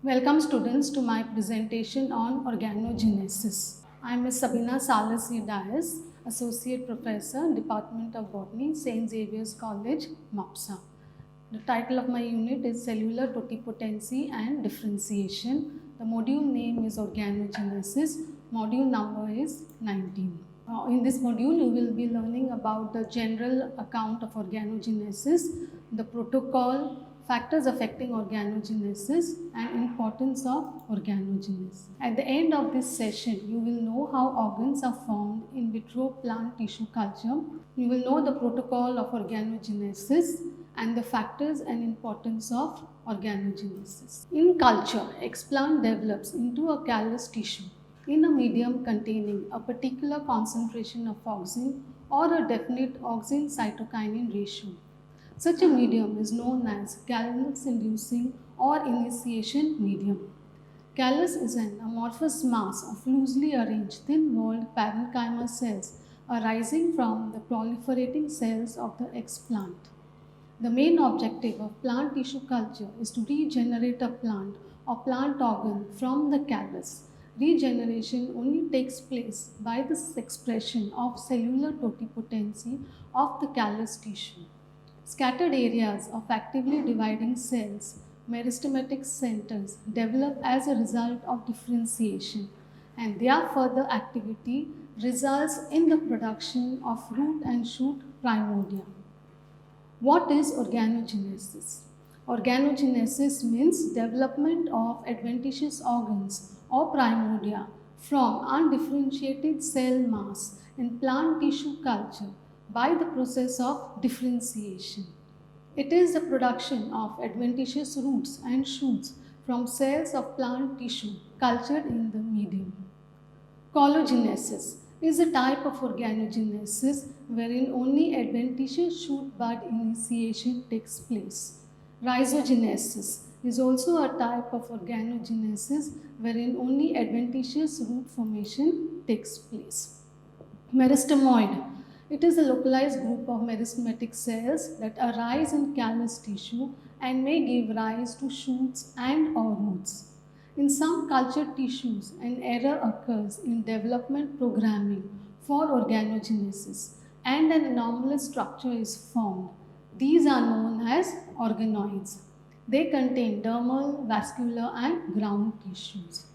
Welcome students to my presentation on organogenesis. I am Ms. Sabina Salas Dias, Associate Professor, Department of Botany, St. Xavier's College, MAPSA. The title of my unit is Cellular Totipotency and Differentiation. The module name is Organogenesis. Module number is 19. In this module, you will be learning about the general account of organogenesis, the protocol, factors affecting organogenesis, and importance of organogenesis. At the end of this session, you will know how organs are formed in vitro plant tissue culture. You will know the protocol of organogenesis and the factors and importance of organogenesis. In culture, explant develops into a callus tissue in a medium containing a particular concentration of auxin or a definite auxin-cytokinin ratio. Such a medium is known as callus-inducing or initiation medium. Callus is an amorphous mass of loosely arranged thin-walled parenchyma cells arising from the proliferating cells of the explant. The main objective of plant tissue culture is to regenerate a plant or plant organ from the callus. Regeneration only takes place by the expression of cellular totipotency of the callus tissue. Scattered areas of actively dividing cells, meristematic centers, develop as a result of differentiation, and their further activity results in the production of root and shoot primordia. What is organogenesis? Organogenesis means development of adventitious organs or primordia from undifferentiated cell mass in plant tissue culture by the process of differentiation. It is the production of adventitious roots and shoots from cells of plant tissue cultured in the medium. Collagenesis is a type of organogenesis wherein only adventitious shoot bud initiation takes place. Rhizogenesis is also a type of organogenesis wherein only adventitious root formation takes place. Meristemoid. It is a localized group of meristematic cells that arise in callus tissue and may give rise to shoots and or roots. In some cultured tissues, an error occurs in development programming for organogenesis and an anomalous structure is formed. These are known as organoids. They contain dermal, vascular, and ground tissues.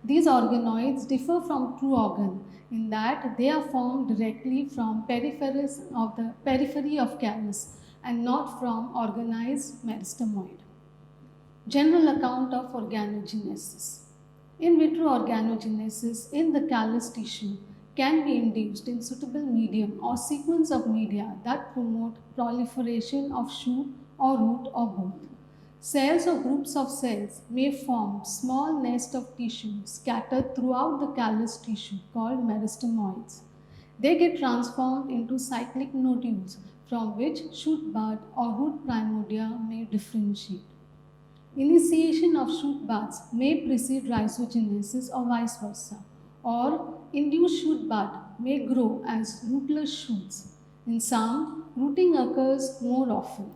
These organoids differ from true organ in that they are formed directly from periphery of callus and not from organized meristemoid. General account of organogenesis. In vitro organogenesis in the callus tissue can be induced in suitable medium or sequence of media that promote proliferation of shoot or root or both. Cells or groups of cells may form small nest of tissue scattered throughout the callus tissue called meristemoids. They get transformed into cyclic nodules from which shoot bud or root primordia may differentiate. Initiation of shoot buds may precede rhizogenesis or vice versa, or induced shoot bud may grow as rootless shoots. In some, rooting occurs more often.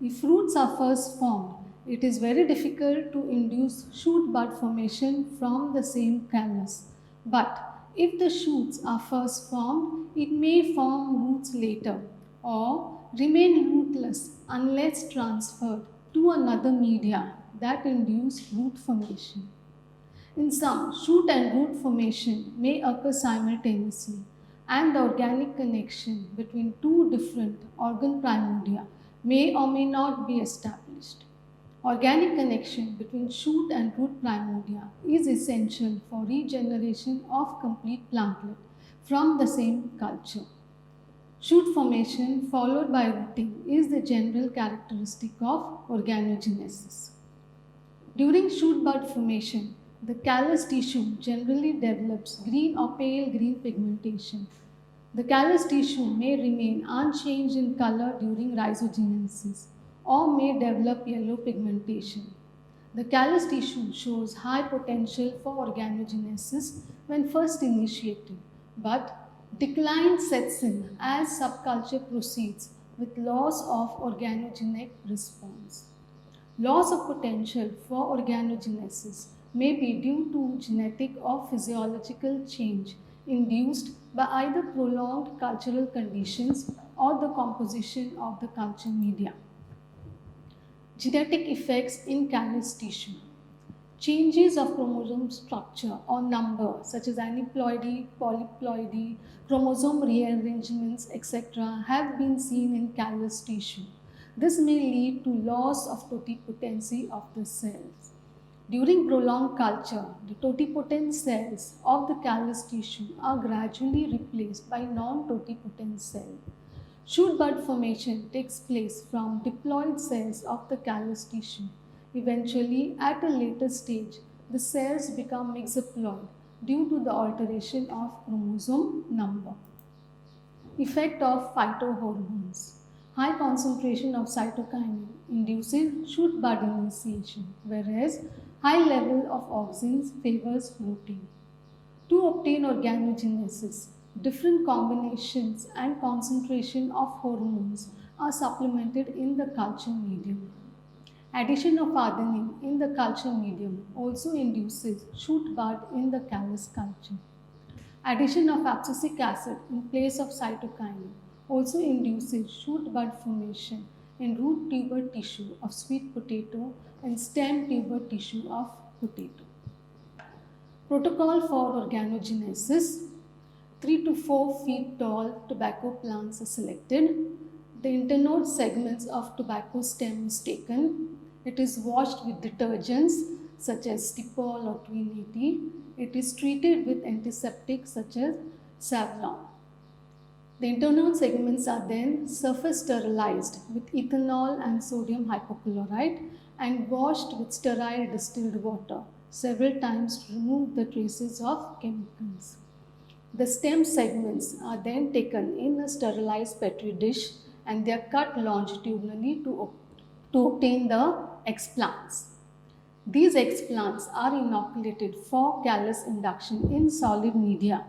If roots are first formed, it is very difficult to induce shoot bud formation from the same callus. But if the shoots are first formed, it may form roots later or remain rootless unless transferred to another media that induce root formation. In some, shoot and root formation may occur simultaneously, and the organic connection between two different organ primordia may or may not be established. Organic connection between shoot and root primordia is essential for regeneration of complete plantlet from the same culture. Shoot formation followed by rooting is the general characteristic of organogenesis. During shoot bud formation, the callus tissue generally develops green or pale green pigmentation. The callus tissue may remain unchanged in color during rhizogenesis or may develop yellow pigmentation. The callus tissue shows high potential for organogenesis when first initiated, but decline sets in as subculture proceeds with loss of organogenic response. Loss of potential for organogenesis may be due to genetic or physiological change induced by either prolonged cultural conditions or the composition of the culture media. Genetic effects in callus tissue. Changes of chromosome structure or number, such as aneuploidy, polyploidy, chromosome rearrangements, etc., have been seen in callus tissue. This may lead to loss of totipotency of the cells. During prolonged culture, the totipotent cells of the callus tissue are gradually replaced by non-totipotent cells. Shoot bud formation takes place from diploid cells of the callus tissue. Eventually, at a later stage, the cells become mixoploid due to the alteration of chromosome number. Effect of phytohormones. High concentration of cytokinin induces shoot bud initiation, whereas high level of auxins favors rooting. To obtain organogenesis, different combinations and concentration of hormones are supplemented in the culture medium. Addition of arginine in the culture medium also induces shoot bud in the callus culture. Addition of abscisic acid in place of cytokinin also induces shoot bud formation in root tuber tissue of sweet potato and stem tuber tissue of potato. Protocol for organogenesis. 3 to 4 feet tall tobacco plants are selected. The internode segments of tobacco stem is taken. It is washed with detergents such as Stipol or Twin 80. It is treated with antiseptics such as Savlon. The internode segments are then surface sterilized with ethanol and sodium hypochlorite and washed with sterile distilled water several times to remove the traces of chemicals. The stem segments are then taken in a sterilized petri dish and they are cut longitudinally to obtain the explants. These explants are inoculated for callus induction in solid media,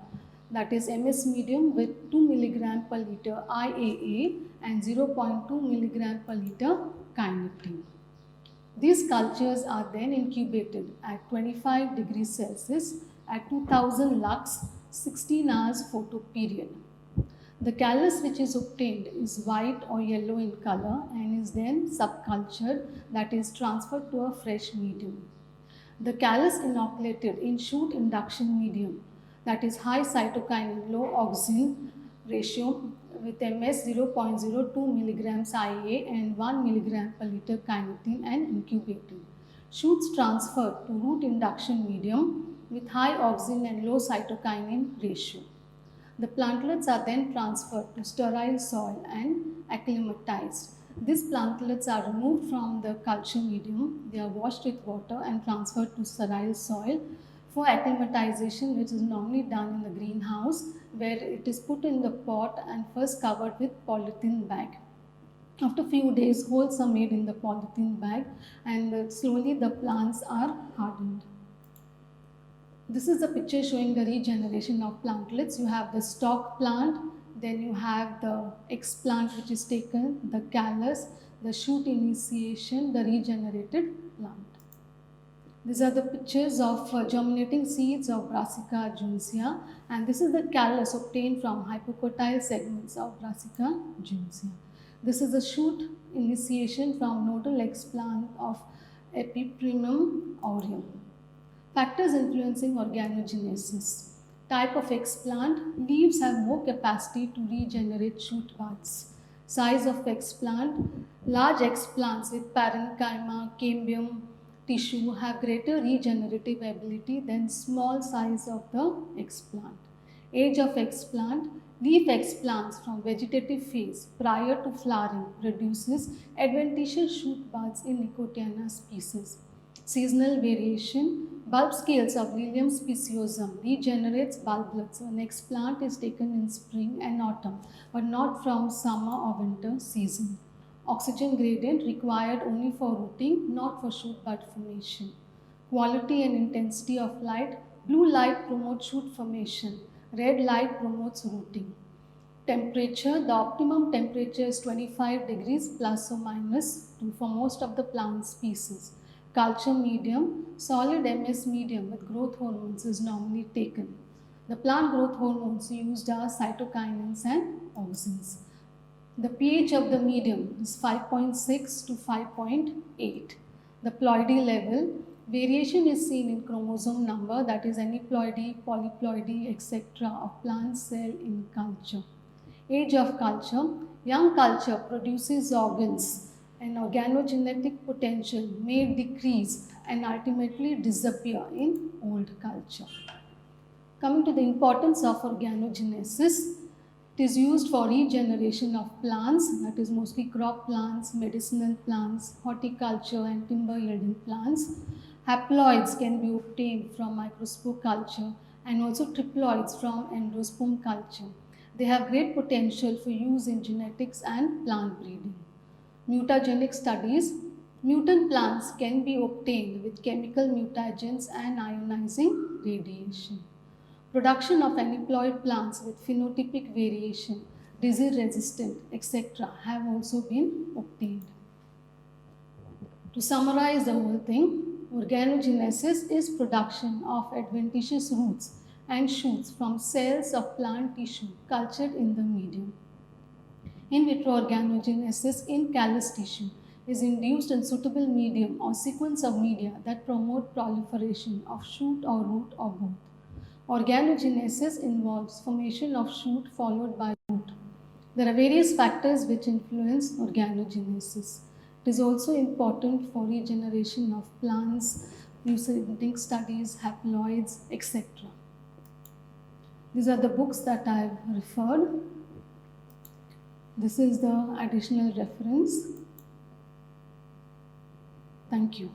that is MS medium with 2 mg per liter IAA and 0.2 mg per liter kinetin. These cultures are then incubated at 25 degrees Celsius at 2000 lux 16 hours photo period. The callus which is obtained is white or yellow in color and is then subcultured, that is transferred to a fresh medium. The callus inoculated in shoot induction medium, that is high cytokinin, low auxin ratio with MS 0.02 mg IA and 1 mg per liter kinetin and incubated. Shoots transferred to root induction medium with high auxin and low cytokinin ratio. The plantlets are then transferred to sterile soil and acclimatized. These plantlets are removed from the culture medium. They are washed with water and transferred to sterile soil for acclimatization, which is normally done in the greenhouse, where it is put in the pot and first covered with polythene bag. After a few days, holes are made in the polythene bag and slowly the plants are hardened. This is a picture showing the regeneration of plantlets. You have the stalk plant, then you have the explant which is taken, the callus, the shoot initiation, the regenerated plant. These are the pictures of germinating seeds of Brassica juncea, and this is the callus obtained from hypocotyle segments of Brassica juncea. This is a shoot initiation from nodal explant of Epiprimum aureum. Factors influencing organogenesis. Type of explant. Leaves have more capacity to regenerate shoot buds. Size of explant. Large explants with parenchyma, cambium tissue have greater regenerative ability than small size of the explant. Age of explant. Leaf explants from vegetative phase prior to flowering produces adventitious shoot buds in Nicotiana species. Seasonal variation. Bulb scales of Lilium speciosum regenerates bulblets when explant is taken in spring and autumn, but not from summer or winter season. Oxygen gradient required only for rooting, not for shoot bud formation. Quality and intensity of light. Blue light promotes shoot formation. Red light promotes rooting. Temperature, the optimum temperature is 25 degrees plus or minus 2 for most of the plant species. Culture medium, solid MS medium with growth hormones is normally taken. The plant growth hormones used are cytokinins and auxins. The pH of the medium is 5.6 to 5.8. The ploidy level, variation is seen in chromosome number, that is aneuploidy, polyploidy, etc. of plant cell in culture. Age of culture, young culture produces organs and organogenetic potential may decrease and ultimately disappear in old culture. Coming to the importance of organogenesis, it is used for regeneration of plants, that is mostly crop plants, medicinal plants, horticulture and timber yielding plants. Haploids can be obtained from microspore culture and also triploids from endosperm culture. They have great potential for use in genetics and plant breeding. Mutagenic studies, mutant plants can be obtained with chemical mutagens and ionizing radiation. Production of aneuploid plants with phenotypic variation, disease resistant, etc. have also been obtained. To summarize the whole thing, organogenesis is production of adventitious roots and shoots from cells of plant tissue cultured in the medium. In vitro organogenesis in callus tissue is induced in suitable medium or sequence of media that promote proliferation of shoot or root or both. Organogenesis involves formation of shoot followed by root. There are various factors which influence organogenesis. It is also important for regeneration of plants, mucidic studies, haploids, etc. These are the books that I have referred. This is the additional reference. Thank you.